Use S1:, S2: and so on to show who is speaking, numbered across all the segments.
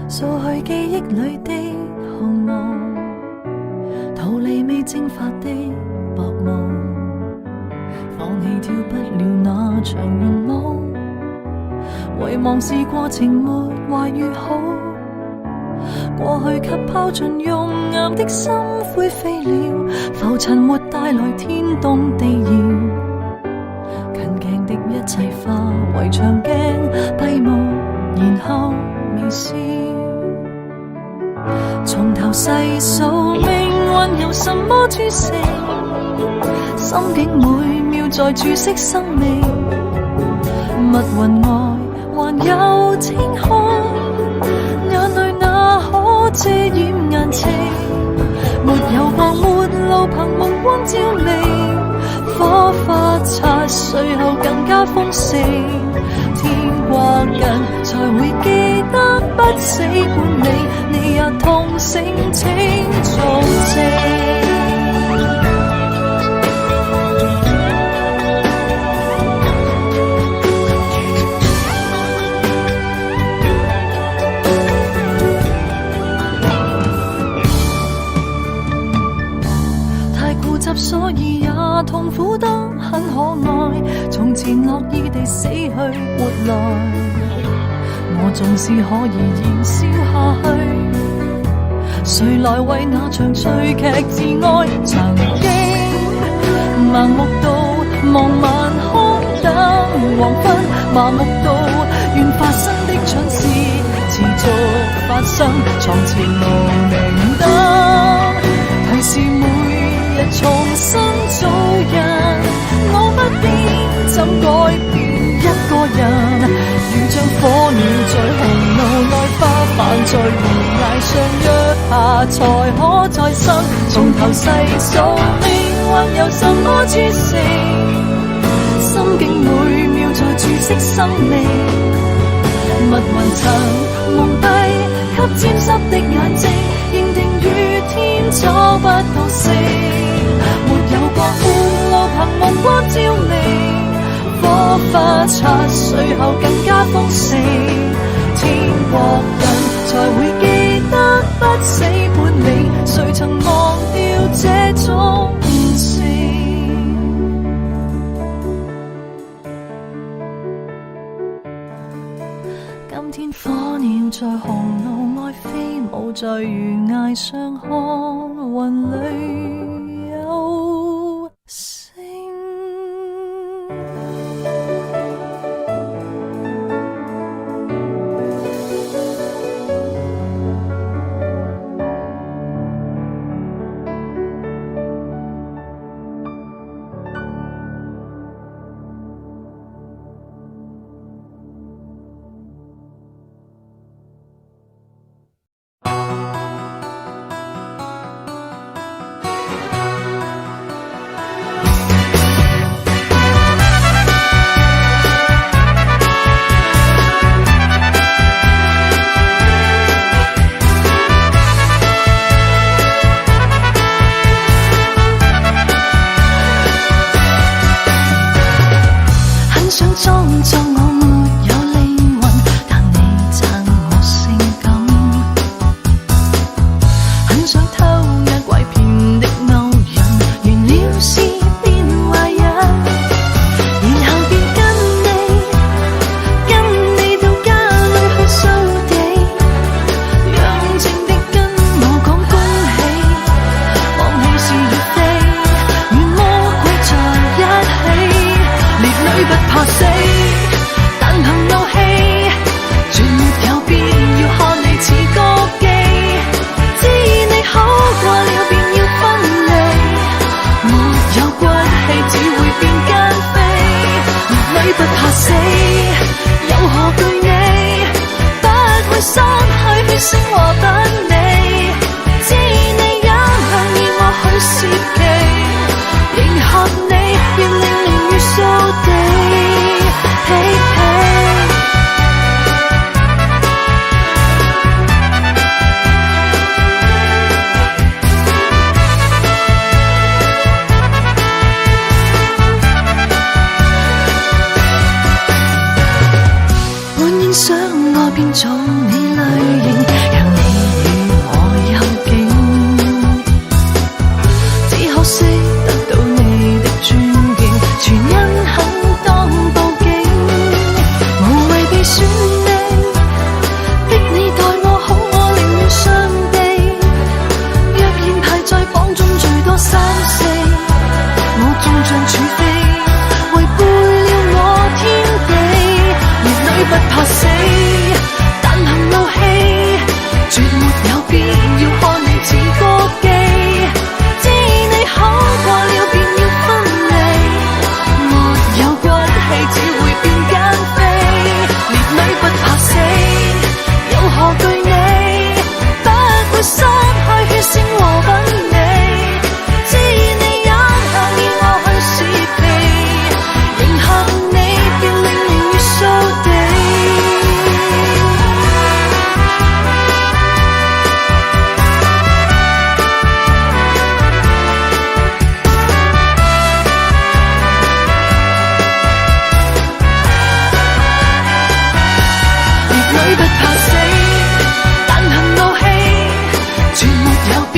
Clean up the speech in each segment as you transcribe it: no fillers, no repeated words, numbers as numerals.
S1: 掃去記憶裏的項目，逃離未蒸發的薄霧，放棄跳不了那場圓舞，遺忘是過程沒壞與好，過去給拋盡熔岩的心灰飛了，浮塵沒帶來天動地搖，近鏡的一切化為長鏡閉目，然後微笑，從頭細數命運有什麼注釋，心境每秒在注釋生命，密雲外還有清空，眼淚哪可遮掩眼睛，沒有光沒路憑目光照明，火花擦碎後更加豐盛，天掛近才會記得不死本領，你也痛醒請做證。所以也痛苦得很可愛，從前樂意地死去活來，我縱是可以燃燒下去，誰來為那場趣劇自愛，曾經盲目到望晚空等黃昏，麻木到願發生的蠢事持續發生，床前無明燈提示每重新做人，我不變怎改變一個人，如像火鳥在紅路內花瓣在懸崖上約下才可再生，從頭細數命運有什麼注釋，心境每秒在注釋生命，密雲層蒙蔽給沾濕的眼睛，認定雨天找不到星，沒有光沒路憑目光照明，火花擦碎後更加豐盛，天國近才會記得不死本領，誰曾忘掉這種性。今天火鳥在紅路外飛舞，在懸崖上看雲裏有星。
S2: 想我變做你類型。
S1: 裏不怕死，但很怒氣，全沒有必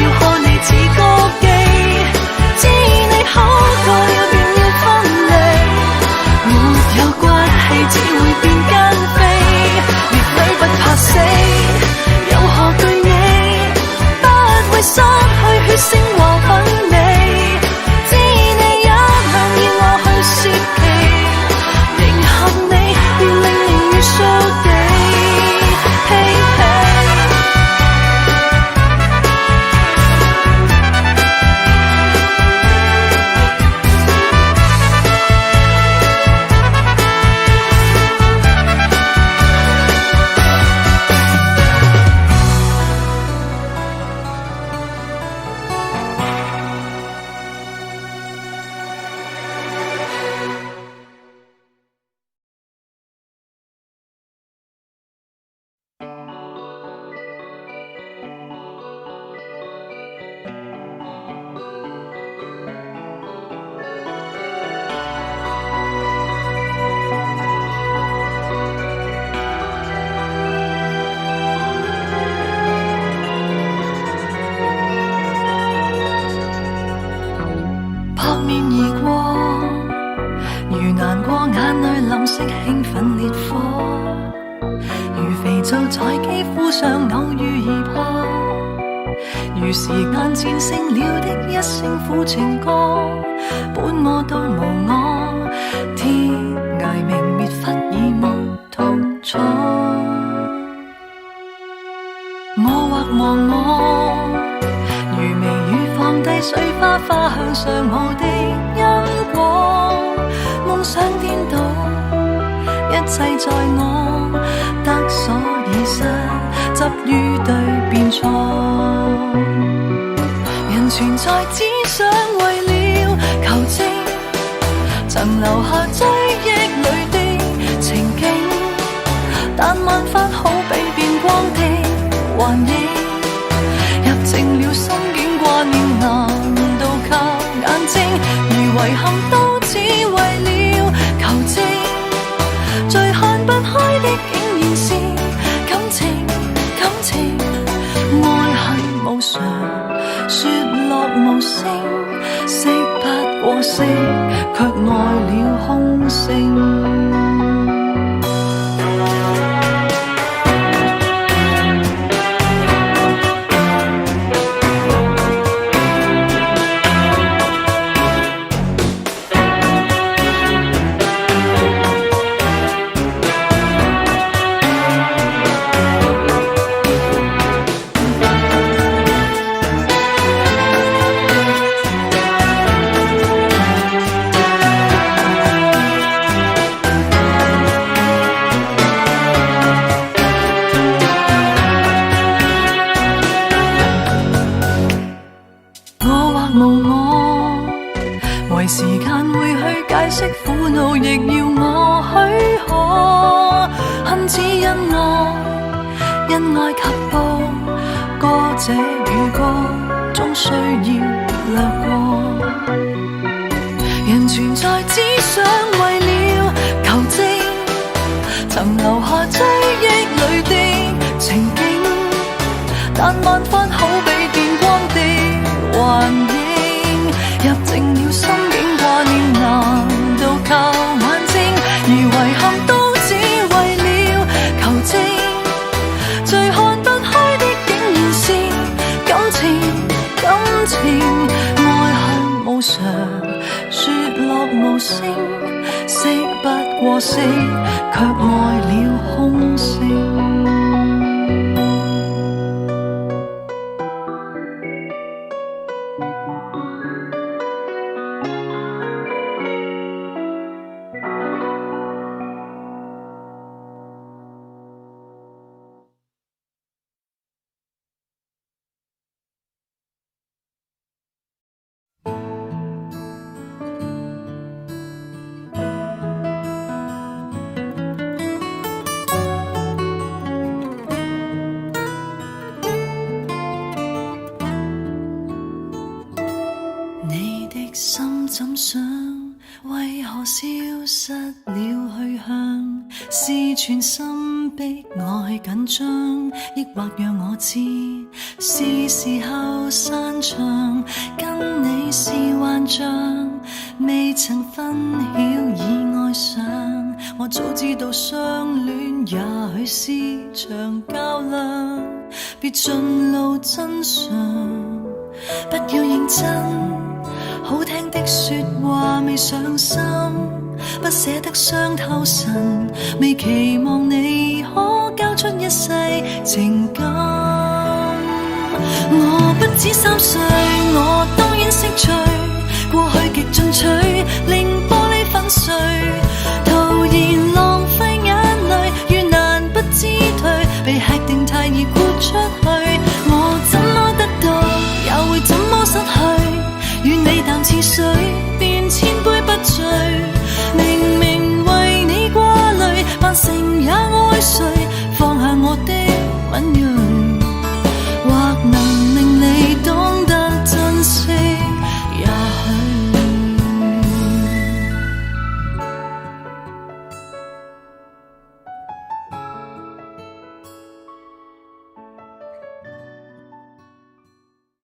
S1: 要看你似歌姬。知你口過了便要分離，沒有骨氣只會變奸妃。烈女不怕死，有何懼你？不會失去血性和品味。知你一向要我去攝期，迎合你便令年月掃地。興奮烈火，如肥皂在肌膚上偶遇而破，如時間戰勝了的一聲苦情歌，本我都無我，天涯明滅忽已無痛楚。我或忘我，如微雨放低水花，花向上無的因果，夢想顛倒。一切在我得所已失，執於對變錯。人存在只想為了求證，曾留下追憶裏的情景，但萬法好比變光的幻影，入靜了心境掛念難道靠眼睛，而遺憾都只為了求證。最看不開的竟然是感情，感情愛恨無常，說落無聲，識不過識，卻愛了空性。苦惱亦要我許可，恨只因愛及報，歌者與歌終須要掠過。人存在只想為了求證，曾留下追憶裏的情景，但萬法好比電光的幻影，入靜了心境掛念難道靠眼睛，而遺憾都只為了求證。最看不開的竟然是感情，感情愛恨無常，說落無聲，識不過識，卻愛了空性。心怎想，為何消失了去向？是全心逼我去緊張，抑或讓我知是時候散場，跟你是幻象，未曾分曉已愛上。我早知道相戀也許是場較量，別盡露真相，不要認真，好聽的說話未上心，不捨得傷透神，未期望你可交出一世情感。我不止3歲，我當然識趣，過去極進取，令玻璃粉碎。